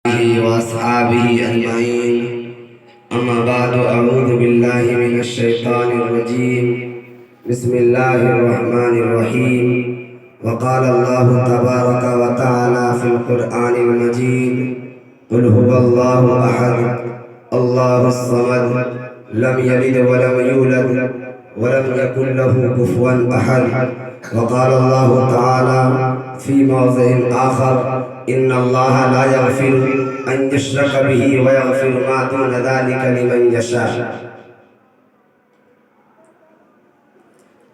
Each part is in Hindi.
वअस्हाबिही अजमईन। अम्मा बाद, अऊज़ु बिल्लाहि मिनश शैतानिर रजीम। बिस्मिल्लाहिर रहमानिर रहीम। वक़ाल अल्लाहु तबारक व तआला फ़िल क़ुरआनिल मजीद, क़ुल हुवल्लाहु अहद, अल्लाहुस समद, लम यलिद व लम यूलद व लम यकुल लहू कुफ़ुवन अहद। वक़ाल अल्लाहु तआला फ़ी मौज़िइन आख़र, इन्नल्लाह ला यग़फ़िरु अन युश्रक बिही व यग़फ़िरु मा दून ज़ालिका लिमन यशा।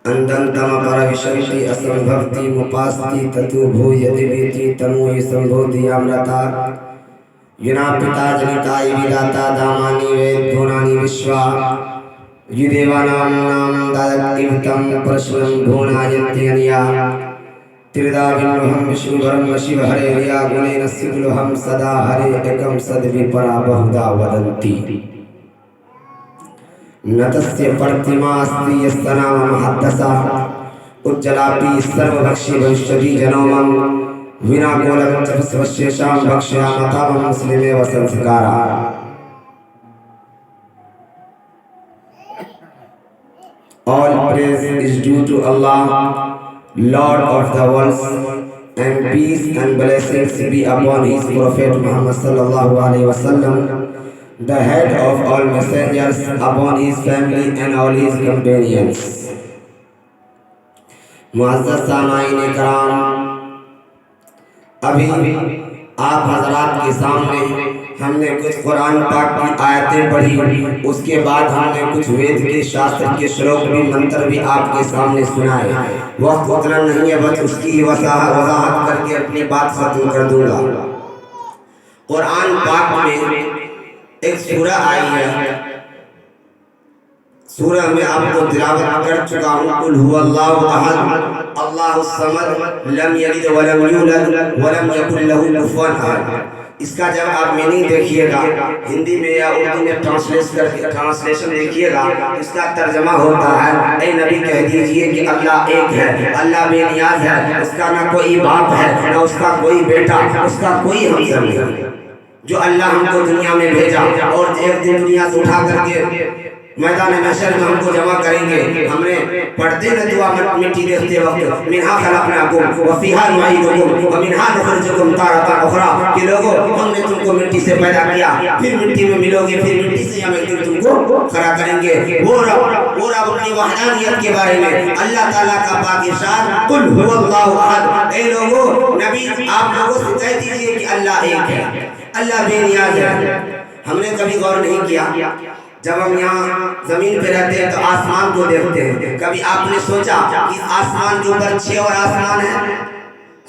अंदंतम परविशंति असंभवति मुपास्ति ततु भूयति तमोहि संभूति अमृता। युना पिता जनिताय विदाता दामानि वेद भुवनानि विश्वा। युदेवानां नाम दायक्तिवतं परशुनं भुवनायन्ति अनया। त्रिधा विष्णुहं विष्णुवरं शिवहरे रिया गुणेन सिद्धिलोहं सदा हरे एकं सद्विपरा बहुधा वदन्ति। नतस्य प्रतिमा अस्ति यस्तनाम महद्दसा। उज्जलापि सर्वभक्षि भविष्यति जनोमं। विना गोलं तपस्वशेषां भक्ष्यामतामं मुस्लिमेव संस्कारा। All praise is due to Allah, Lord of the worlds, and peace and blessings be upon His Prophet Muhammad sallallahu alaihi wasallam, the head of all messengers, upon his family and all his companions. मुअज़्ज़ज़ सामाईन कराम, अभी आप हज़रात के सामने हमने कुछ कुरान पाक की आयतें पढ़ी, उसके बाद हमने कुछ वेद के शास्त्र के श्लोक भी मंत्र भी आपके सामने सुनाए। वक्त उतना नहीं है, बस उसकी वजाहत करके अपनी बात खत्म कर दूंगा। कुरान पाक में एक सूरा आई है, सूरा में आपको तिलावत कर चुका हूँ। कुल हुवल्लाहु अहद, अल्लाहुस समद, लम यलिद व लम यूलद व लम यकुल लहू कुफुवन अहद। इसका जब आप मीनिंग देखिएगा, हिंदी में या उर्दू में ट्रांसलेशन देखिएगा, इसका तर्जमा होता है, ऐ नबी कह दीजिए कि अल्लाह एक है, अल्लाह बेनियाज है, उसका ना कोई बाप है, ना उसका कोई बेटा, उसका कोई हमसर नहीं। जो अल्लाह हमको दुनिया में भेजा और एक दिन दुनिया से उठा करके मैदान महशर में हमको जमा करेंगे। हमने पढ़ते न दुआ मिट्टी देखते वक्त, मिन्हा खलक़नाकुम व फ़ीहा नुईदुकुम व मिन्हा नुख़रिजुकुम तारतन उख़रा, कि लोगों हमने तुमको मिट्टी से पैदा किया, फिर मिट्टी में मिलोगे, फिर मिट्टी से हम एक दिन तुमको खड़ा करेंगे। वो रब अपनी वहदानियत के बारे में अल्लाह ताला का पाक इरशाद, कुल हुवल्लाहु अहद, ऐ लोगों नबी आप लोगों से कह दीजिए कि अल्लाह एक है, अल्लाह बेनियाज है। हमने कभी गौर नहीं किया, जब हम यहाँ जमीन पे रहते हैं तो आसमान को देखते हैं, कभी आपने सोचा कि आसमान के ऊपर 6 और आसमान है?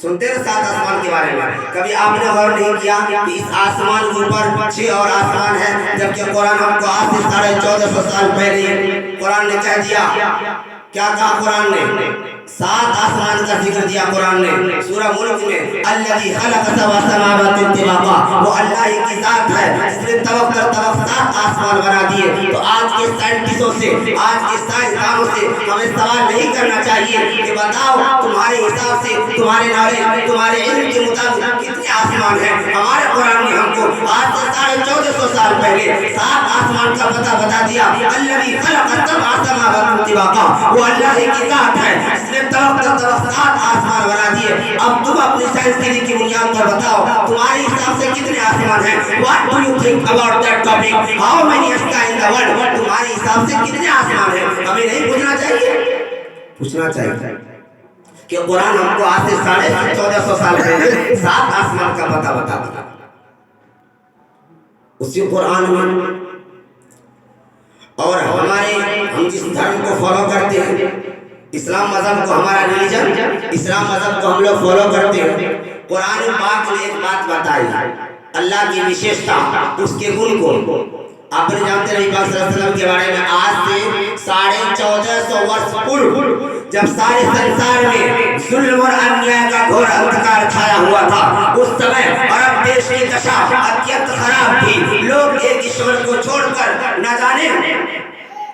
सुनते हैं 7 आसमान के बारे में, कभी आपने गौर नहीं किया कि इस आसमान के ऊपर 6 और आसमान है, जबकि कुरान हमको आज से 1450 साल पहले कुरान ने कह दिया। क्या कहा कुरान ने? 7 आसमान का जिक्र दिया कुरान ने सूरा मुल्क में। अल्लज़ी खलक़ सबअ समावाति तिबाक़ा, वो अल्लाह ही की जात है जिसने तवक्क 7 आसमान बना दिए। तो आज के साइंटिस्टों से, आज के साइंसदानों से हमें सवाल नहीं करना चाहिए कि बताओ तुम्हारे हिसाब से, तुम्हारे नॉलेज, तुम्हारे इल्म के मुताबिक कितने आसमान हैं। हमारे कुरान ने हमको आज से 1450 साल पहले 7 आसमान का पता बता दिया। अल्लज़ी खलक़ सबअ समावाति तिबाक़ा, वो अल्लाह ही की जात है जिसने 7 आसमान बना दिए। अब तुम अपनी साइंस की बुनियाद पर बताओ तुम्हारे हिसाब से कितने आसमान हैं? What do you think about that topic? How many sky in the world? तुम्हारे हिसाब से कितने आसमान हैं? हमें नहीं पूछना चाहिए? पूछना चाहिए कि कुरान हमको आज से 1450 साल पहले 7 आसमान का पता बता दिया। उसी कुरान में और हम जिस धर्म को फॉलो करते हैं, इस्लाम मजहब को, हमारा रिलीजन इस्लाम मजहब को हम लोग फॉलो करते हैं। कुरान पाक ने एक बात बताई, अल्लाह की विशेषता, उसके गुण को। आपने जानते रही पाक सल्लल्लाहु अलैहि वसल्लम के बारे में, आज से 1450 वर्ष पूर्व जब सारे संसार में जुल्म और अन्याय का घोर अंधकार छाया हुआ था, उस समय अरब देश की दशा अत्यंत खराब थी। लोग एक ईश्वर को छोड़कर न जाने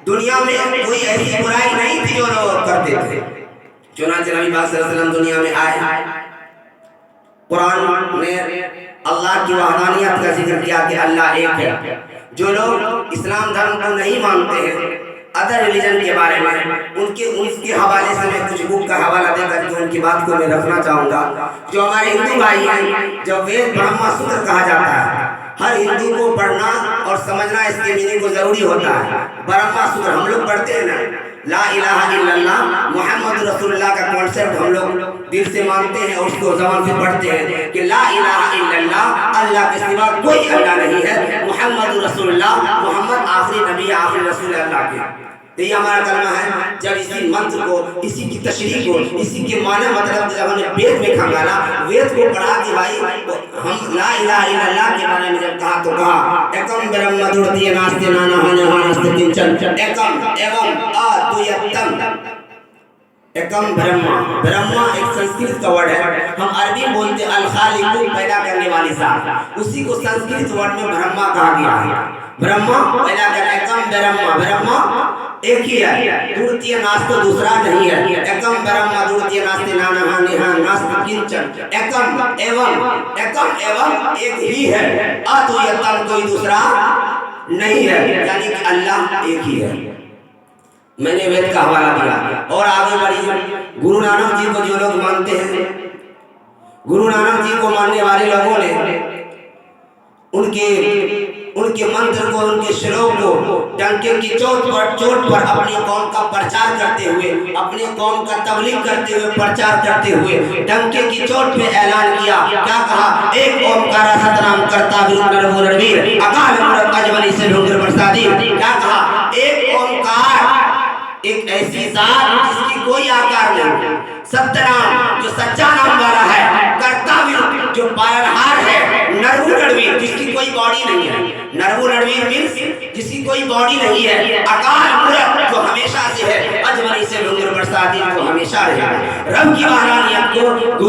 दुनिया में कोई ऐसी बुराई नहीं थी जो लोग करते थे। चुनांचे नबी पाक सल्लल्लाहु अलैहि वसल्लम दुनिया में आए, कुरान ने अल्लाह की वहदानियत का जिक्र किया कि अल्लाह एक है। जो लोग इस्लाम धर्म को नहीं मानते हैं, अदर रिलीजन के बारे में उसके हवाले से मैं कुछ बुक का हवाला देकर के उनकी बात को मैं रखना चाहूँगा। जो हमारे हिंदू भाई हैं, जब वेद ब्रह्मा सूत्र कहा जाता है, हर हिंदू को पढ़ना और समझना इसके मीनिंग को जरूरी होता है। ब्रह्मा सूत्र हम लोग पढ़ते हैं ना, ला इलाहा इल्लल्लाह मोहम्मद रसूलुल्लाह का कॉन्सेप्ट हम लोग दिल से मानते हैं और उसको ज़बान से पढ़ते हैं कि ला इलाहा इल्लल्लाह, अल्लाह के सिवा कोई अल्लाह नहीं है, मोहम्मद रसूलुल्लाह, मोहम्मद आखिरी नबी आखिरी रसूल अल्लाह के। तो ये हमारा कलमा है। जब इसी मंत्र को, इसी की तशरीह को, इसी के माने मतलब जब हमने वेद में खंगाला, वेद को पढ़ा कि भाई हम ला इलाहा इल्लल्लाह के बारे में जब कहा तो कहा एकम ब्रह्म द्वितीय नास्ति नाना नास्ति किंचन एकम एवं अद्वैतम। एकम ब्रह्मा, ब्रह्मा एक संस्कृत का वर्ड है। हम अरबी बोलते अल खालिक, पैदा करने वाली ज़ात, उसी को संस्कृत वर्ड में ब्रह्मा कहा गया है। ब्रह्मा पैदा कर, एकम ब्रह्मा, ब्रह्मा एक ही है, द्वितीय नास्ति दूसरा नहीं है। एकम ब्रह्म द्वितीय नास्ति नाना नेहा नास्ति किंचन एकम एवं एक ही है, अद्वैतम कोई दूसरा नहीं है, यानी कि अल्लाह एक ही है। मैंने वेद का हवाला दिया और आगे बढ़ी। गुरु नानक जी को जो लोग मानते हैं, गुरु नानक जी को मानने वाले लोगों ने उनके मंत्र को, उनके श्लोक को डंके की चोट पर अपनी कौम का प्रचार करते हुए, अपने कौम का तबलीग करते हुए, प्रचार करते हुए डंके की चोट पे ऐलान किया। क्या कहा? एक ओमकार सतनाम करता वीर अकाल मूरत अजमनी से ढूंढर प्रसादी। क्या कहा? एक ओमकार, एक ऐसी जात जिसकी कोई आकार नहीं, सत्यनाम जो सच्चा नाम वाला है, कर्तावीर जो पालनहार है, नरवु नरवीर जिसकी कोई बॉडी नहीं है, नरवु नरवीर मीन्स जिसकी कोई बॉडी नहीं है, अकाल मूरत जो हमेशा से है, अजमनी से ढूंढर प्रसादी जो हमेशा रहेगा। रब की वहदानियत को